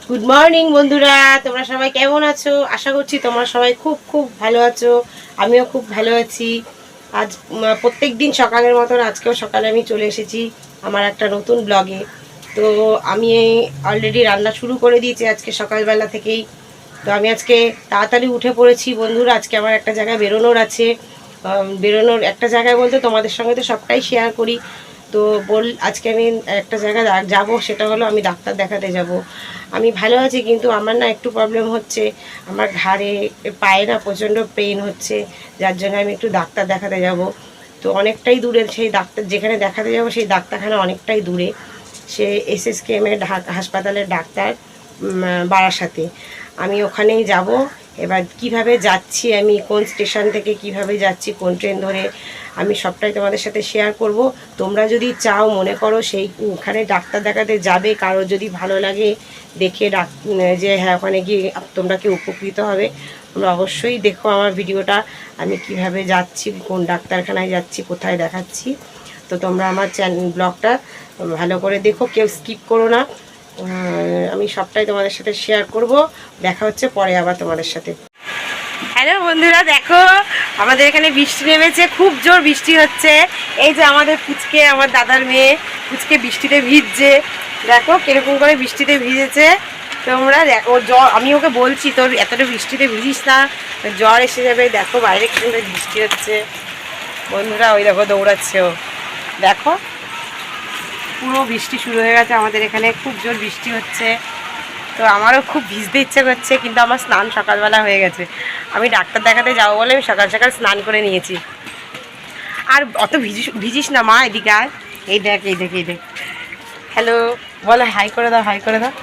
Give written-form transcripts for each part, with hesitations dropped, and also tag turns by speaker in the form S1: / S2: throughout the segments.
S1: Good morning বন্ধুরা, তোমরা সবাই কেমন আছো? আশা করছি তোমরা সবাই খুব খুব ভালো আছো। আমিও খুব ভালো আছি। আজ প্রত্যেক দিন সকালের মতন আজকেও সকালে আমি চলে এসেছি আমার একটা নতুন ব্লগে। তো আমি অলরেডি রান্না শুরু করে দিয়েছি আজকে সকালবেলা থেকেই। তো আমি আজকে তাড়াতাড়ি উঠে পড়েছি বন্ধুরা। আজকে আমার একটা জায়গায় বেরোনোর আছে। বেরোনোর একটা জায়গায় বলতে তোমাদের সঙ্গে তো সবটাই শেয়ার করি। তো আজকে আমি একটা জায়গায় যাব, সেটা হলো আমি ডাক্তার দেখাতে যাব। আমি ভালো আছি, কিন্তু আমার না একটু প্রবলেম হচ্ছে। আমার ঘাড়ে পায়ে না প্রচণ্ড পেইন হচ্ছে, যার জন্য আমি একটু ডাক্তার দেখাতে যাব। তো অনেকটাই দূরে সেই ডাক্তার, যেখানে দেখাতে যাব সেই ডাক্তারখানা অনেকটাই দূরে। সে এসএসকেএমের হাসপাতালের ডাক্তার, বারাসাতে। আমি ওখানেই যাব। এবার কিভাবে যাচ্ছি, আমি কোন স্টেশন থেকে কিভাবে যাচ্ছি, কোন ট্রেন ধরে, আমি সবটাই তোমাদের সাথে শেয়ার করব। তোমরা যদি চাও, মনে করো সেইখানে ডাক্তার দেখাতে যাবে, কারো যদি ভালো লাগে দেখে যে হ্যাঁ ওখানে গিয়ে তোমরা কি উপকৃত হবে, তোমরা অবশ্যই দেখো আমার ভিডিওটা। আমি কিভাবে যাচ্ছি, কোন ডাক্তারখানায় যাচ্ছি, কোথায় দেখাচ্ছি। তো তোমরা আমার ব্লগটা ভালো করে দেখো, কেউ স্কিপ করো না। আমি সবটাই তোমাদের সাথে শেয়ার করব। দেখা হচ্ছে পরে আবার তোমাদের সাথে। হ্যালো বন্ধুরা, দেখো আমাদের এখানে বৃষ্টি নেমেছে, খুব জোর বৃষ্টি হচ্ছে। এই যে আমাদের পুচকে, আমার দাদার মেয়ে পুচকে বৃষ্টিতে ভিজছে। দেখো কিরকম করে বৃষ্টিতে ভিজেছে তোমরা দেখো। জ্বর, আমি ওকে বলছি তোর এতটা বৃষ্টিতে ভিজিস না, জ্বর এসে যাবে। দেখো বাইরে কিরকম বৃষ্টি হচ্ছে বন্ধুরা। ওই দেখো দৌড়াচ্ছে ও। দেখো পুরো বৃষ্টি শুরু হয়ে গেছে আমাদের এখানে, খুব জোর বৃষ্টি হচ্ছে। তো আমারও খুব ভিজতে ইচ্ছে করছে, কিন্তু আমার স্নান সকালবেলা হয়ে গেছে। আমি ডাক্তার দেখাতে যাবো বলে আমি সকাল সকাল স্নান করে নিয়েছি। আর অত ভিজিস না মা, এদিকে আয়। এই দেখ, এই দেখ, এই দেখ। হ্যালো বলো, হাই করে দাও, হাই করে দাও।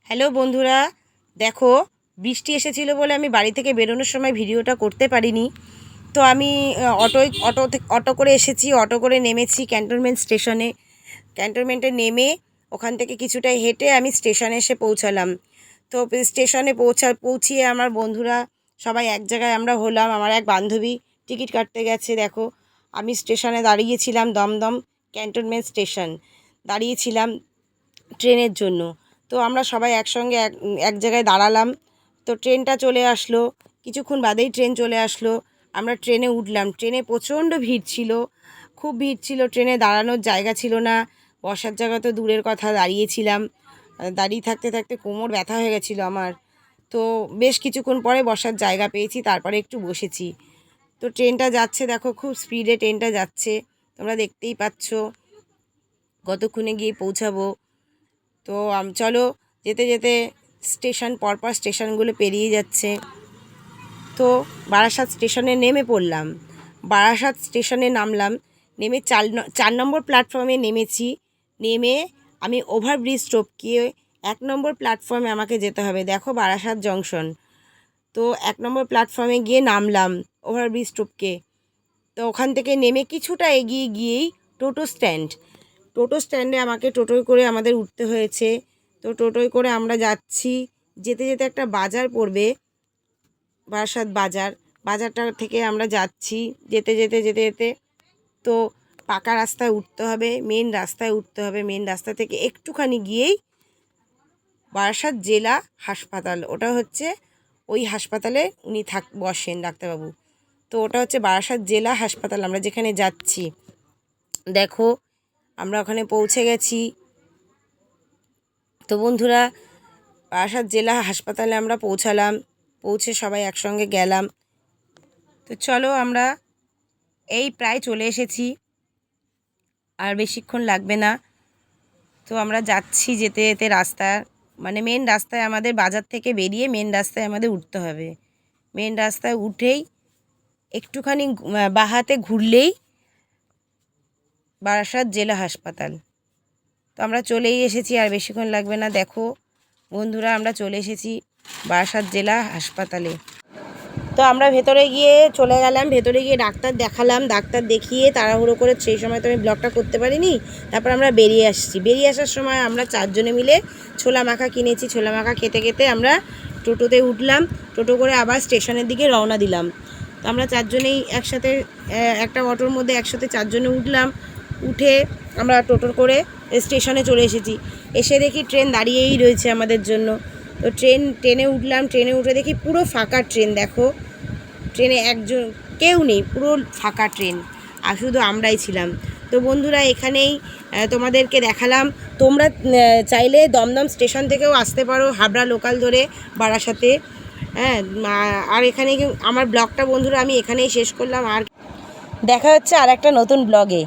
S1: হ্যালো বন্ধুরা, দেখো বৃষ্টি এসেছিলো বলে আমি বাড়ি থেকে বেরোনোর সময় ভিডিওটা করতে পারিনি। তো আমি অটো করে এসেছি, অটো করে নেমেছি ক্যান্টনমেন্ট স্টেশনে। ক্যান্টনমেন্টে নেমে ওখান থেকে কিছুটা হেঁটে আমি স্টেশনে এসে পৌঁছালাম। তো স্টেশনে পৌঁছিয়ে আমার বন্ধুরা সবাই এক জায়গায় আমরা হলাম। আমার এক বান্ধবী টিকিট কাটতে গেছে। দেখো আমি স্টেশনে দাঁড়িয়েছিলাম, দমদম ক্যান্টনমেন্ট স্টেশন দাঁড়িয়েছিলাম ট্রেনের জন্য। তো আমরা সবাই একসঙ্গে এক জায়গায় দাঁড়ালাম। তো ট্রেনটা চলে আসলো, কিছুক্ষণ বাদেই ট্রেন চলে আসলো। আমরা ট্রেনে উঠলাম। ট্রেনে প্রচণ্ড ভিড় ছিল, খুব ভিড় ছিল। ট্রেনে দাঁড়ানোর জায়গা ছিল না, বসার জায়গা তো দূরের কথা। দাঁড়িয়েছিলাম, দাঁড়িয়ে থাকতে থাকতে কোমর ব্যথা হয়ে গেছিলো আমার। তো বেশ কিছুক্ষণ পরে বসার জায়গা পেয়েছি, তারপরে একটু বসেছি। তো ট্রেনটা যাচ্ছে, দেখো খুব স্পিডে ট্রেনটা যাচ্ছে, তোমরা দেখতেই পাচ্ছ। কতক্ষণে গিয়ে পৌঁছাবো। তো চলো, যেতে যেতে স্টেশন পরপর স্টেশনগুলো পেরিয়ে যাচ্ছে। তো বারাসাত স্টেশনে নেমে পড়লাম। বারাসাত স্টেশনে নামলাম, নেমে 4 নম্বর প্ল্যাটফর্মে নেমেছি। নেমে আমি ওভারব্রিজ টপকিয়ে 1 নম্বর প্ল্যাটফর্মে আমাকে যেতে হবে। দেখো বারাসাত জংশন। তো 1 নম্বর প্ল্যাটফর্মে গিয়ে নামলাম ওভারব্রিজ টপকে। তো ওখান থেকে নেমে কিছুটা এগিয়ে গিয়েই টোটো স্ট্যান্ড। টোটো স্ট্যান্ডে আমাকে টোটোয় করে আমাদের উঠতে হয়েছে। তো টোটোয় করে আমরা যাচ্ছি। যেতে যেতে একটা বাজার পড়বে, বারাসাত বাজার। বাজারটা থেকে আমরা যাচ্ছি যেতে যেতে যেতে যেতে। তো পাকা রাস্তায় উঠতে হবে, মেন রাস্তায় উঠতে হবে। মেন রাস্তা থেকে একটুখানি গিয়েই বারাসাত জেলা হাসপাতাল। ওটা হচ্ছে ওই হাসপাতালে উনি বসেন ডাক্তারবাবু। তো ওটা হচ্ছে বারাসাত জেলা হাসপাতাল, আমরা যেখানে যাচ্ছি। দেখো আমরা ওখানে পৌঁছে গেছি। তো বন্ধুরা, বারাসাত জেলা হাসপাতালে আমরা পৌঁছালাম। পৌঁছে সবাই একসঙ্গে গেলাম। তো চলো, আমরা এই প্রায় চলে এসেছি, আর বেশিক্ষণ লাগবে না। তো আমরা যাচ্ছি যেতে যেতে রাস্তা, মানে মেন রাস্তায় আমাদের বাজার থেকে বেরিয়ে মেন রাস্তায় আমাদের উঠতে হবে। মেন রাস্তায় উঠেই একটুখানি বাহাতে ঘুরলেই বারাসাত জেলা হাসপাতাল। তো আমরা চলেই এসেছি, আর বেশিক্ষণ লাগবে না। দেখো বন্ধুরা, আমরা চলে এসেছি বারাসাত জেলা হাসপাতালে। তো আমরা ভেতরে গিয়ে চলে গেলাম, ভেতরে গিয়ে ডাক্তার দেখালাম। ডাক্তার দেখিয়ে তাড়াহুড়ো করে, সেই সময় তো আমি ব্লগটা করতে পারিনি, তারপর আমরা বেরিয়ে আসছি। বেরিয়ে আসার সময় আমরা 4 জনে মিলে ছোলা মাখা কিনেছি। ছোলা মাখা খেতে খেতে আমরা টোটোতে উঠলাম। টোটো করে আবার স্টেশনের দিকে রওনা দিলাম। তো আমরা 4 জনেই একসাথে একটা অটোর মধ্যে একসাথে 4 জনে উঠলাম। উঠে আমরা টোটো করে স্টেশনে চলে এসেছি। এসে দেখি ট্রেন দাঁড়িয়েই রয়েছে আমাদের জন্য। তো ট্রেনে উঠলাম, ট্রেনে উঠে দেখি পুরো ফাঁকা ট্রেন। দেখো ট্রেনে একজন কেউ নেই, পুরো ফাঁকা ট্রেন, আর শুধু আমরাই ছিলাম। তো বন্ধুরা এখানেই তোমাদেরকে দেখালাম। তোমরা চাইলে দমদম স্টেশন থেকেও আসতে পারো হাবড়া লোকাল ধরে বারাসাতে। হ্যাঁ, আর এখানে আমার ব্লগটা বন্ধুরা আমি এখানেই শেষ করলাম। আর দেখা হচ্ছে আর একটা নতুন ব্লগে।